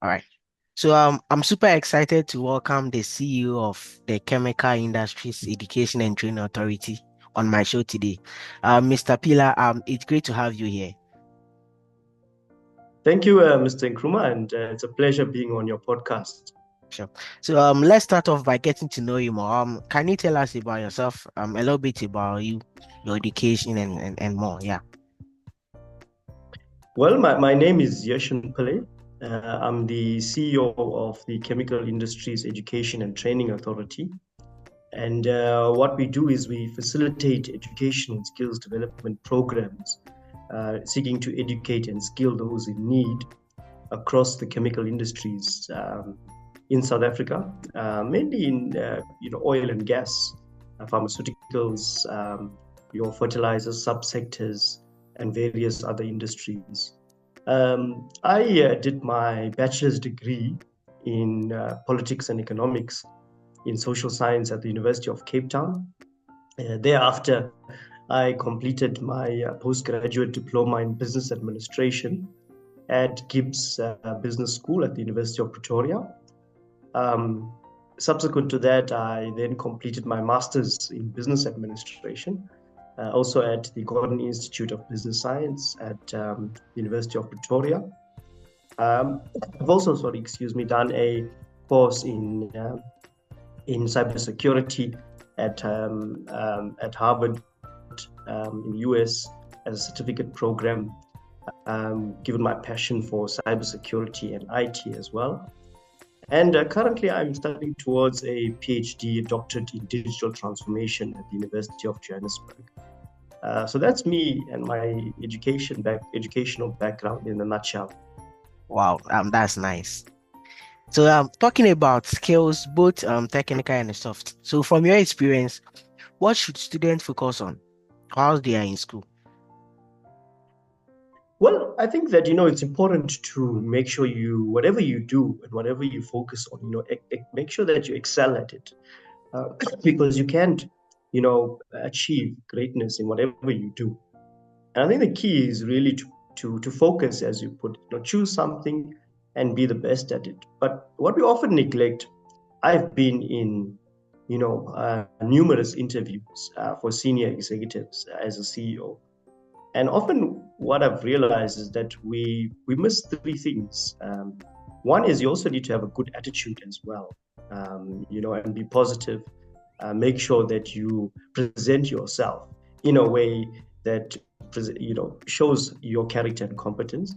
All right. So I'm super excited to welcome the CEO of the Chemical Industries Education and Training Authority on my show today. Mr. Pila, it's great to have you here. Thank you, Mr. Nkrumah, and it's a pleasure being on your podcast. Sure. So let's start off by getting to know you more. Can you tell us about yourself? A little bit about you, your education, and more. Yeah. Well, my name is Yashin Pillay. I'm the CEO of the Chemical Industries Education and Training Authority. And what we do is we facilitate education and skills development programs, seeking to educate and skill those in need across the chemical industries in South Africa, mainly in oil and gas, pharmaceuticals, your fertilizers, subsectors, and various other industries. I did my bachelor's degree in politics and economics in social science at the University of Cape Town. Thereafter, I completed my postgraduate diploma in business administration at Gibbs Business School at the University of Pretoria. Um, Subsequent to that, I then completed my master's in business administration, also at the Gordon Institute of Business Science at University of Pretoria. I've also, done a course in cybersecurity at Harvard in the US as a certificate program, given my passion for cybersecurity and IT as well. And currently, I'm studying towards a PhD, a doctorate in digital transformation at the University of Johannesburg. So that's me and my educational background in a nutshell. Wow. That's nice. So talking about skills, both technical and soft. So from your experience, what should students focus on while they are in school? Well, I think that it's important to make sure whatever you do and whatever you focus on, make sure that you excel at it, because you can't, achieve greatness in whatever you do. And I think the key is really to focus, as you put, choose something and be the best at it. But what we often neglect, I've been in, numerous interviews for senior executives as a CEO, and often what I've realized is that we miss three things. One is you also need to have a good attitude as well, and be positive. Make sure that you present yourself in a way that shows your character and competence,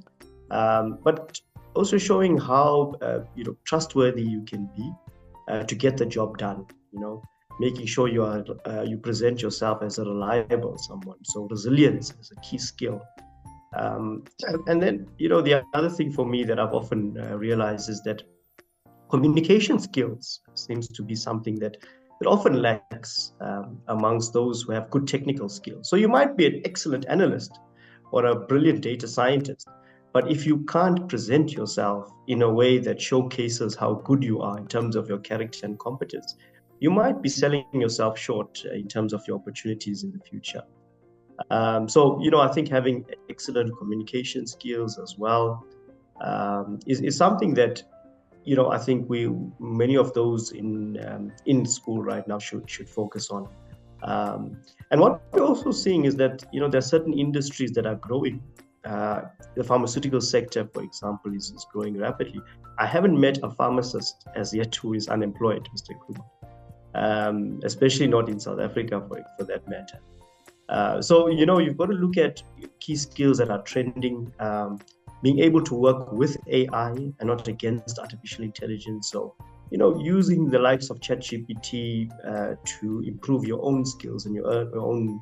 but also showing how trustworthy you can be to get the job done. Making sure you present yourself as a reliable someone. So resilience is a key skill. Um, and then the other thing for me that I've often realized is that communication skills seems to be something that often lacks amongst those who have good technical skills. So you might be an excellent analyst or a brilliant data scientist, but if you can't present yourself in a way that showcases how good you are in terms of your character and competence, you might be selling yourself short in terms of your opportunities in the future. So I think having excellent communication skills as well is something that I think we many of those in school right now should focus on. And what we're also seeing is that there are certain industries that are growing. The pharmaceutical sector, for example, is growing rapidly. I haven't met a pharmacist as yet who is unemployed, Mr. Kuma, especially not in South Africa, for that matter. So you've got to look at key skills that are trending, being able to work with AI and not against artificial intelligence. So using the likes of ChatGPT to improve your own skills and your own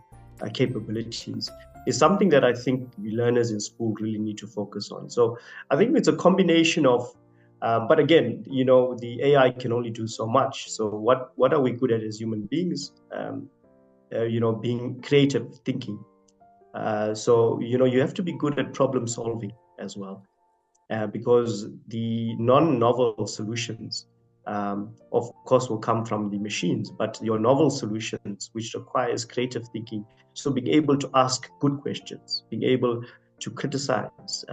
capabilities is something that I think we learners in school really need to focus on. So I think it's a combination of, but again, the AI can only do so much. So what are we good at as human beings? Being creative thinking. So you have to be good at problem solving as well, because the non-novel solutions, of course, will come from the machines, but your novel solutions, which requires creative thinking, so being able to ask good questions, being able to criticize,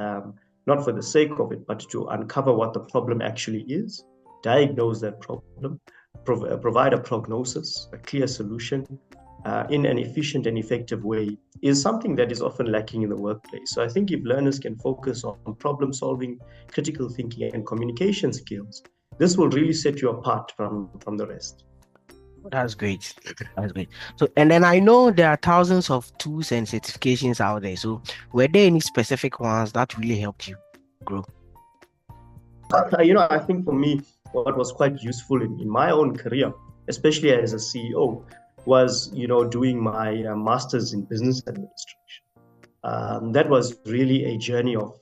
not for the sake of it, but to uncover what the problem actually is, diagnose that problem, provide a prognosis, a clear solution in an efficient and effective way, is something that is often lacking in the workplace. So I think if learners can focus on problem solving, critical thinking, and communication skills, this will really set you apart from the rest. That's great. That's great. So, and then I know there are thousands of tools and certifications out there. So, were there any specific ones that really helped you grow? I think for me, what was quite useful in my own career, especially as a CEO, was, doing my master's in business administration. That was really a journey of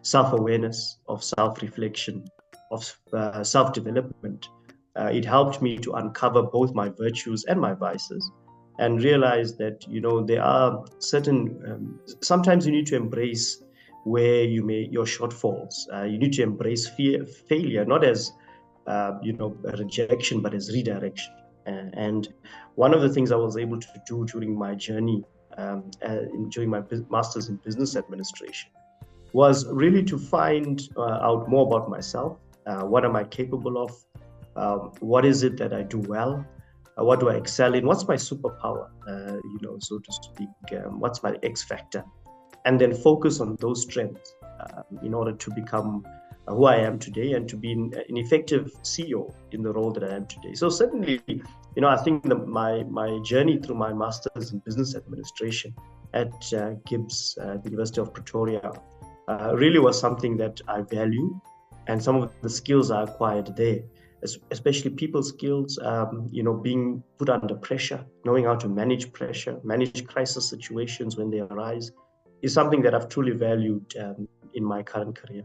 self-awareness, of self-reflection, of self-development. It helped me to uncover both my virtues and my vices and realize that, there are certain, sometimes you need to embrace where your shortfalls. You need to embrace failure, not as, a rejection, but as redirection. And one of the things I was able to do during my journey, during my master's in business administration, was really to find out more about myself. What am I capable of? What is it that I do well? What do I excel in? What's my superpower? So to speak. What's my X factor? And then focus on those strengths in order to become who I am today and to be an effective CEO in the role that I am today. So certainly, I think my journey through my master's in business administration at Gibbs, the University of Pretoria, really was something that I value, and some of the skills I acquired there, especially people skills, being put under pressure, knowing how to manage pressure, manage crisis situations when they arise, is something that I've truly valued in my current career.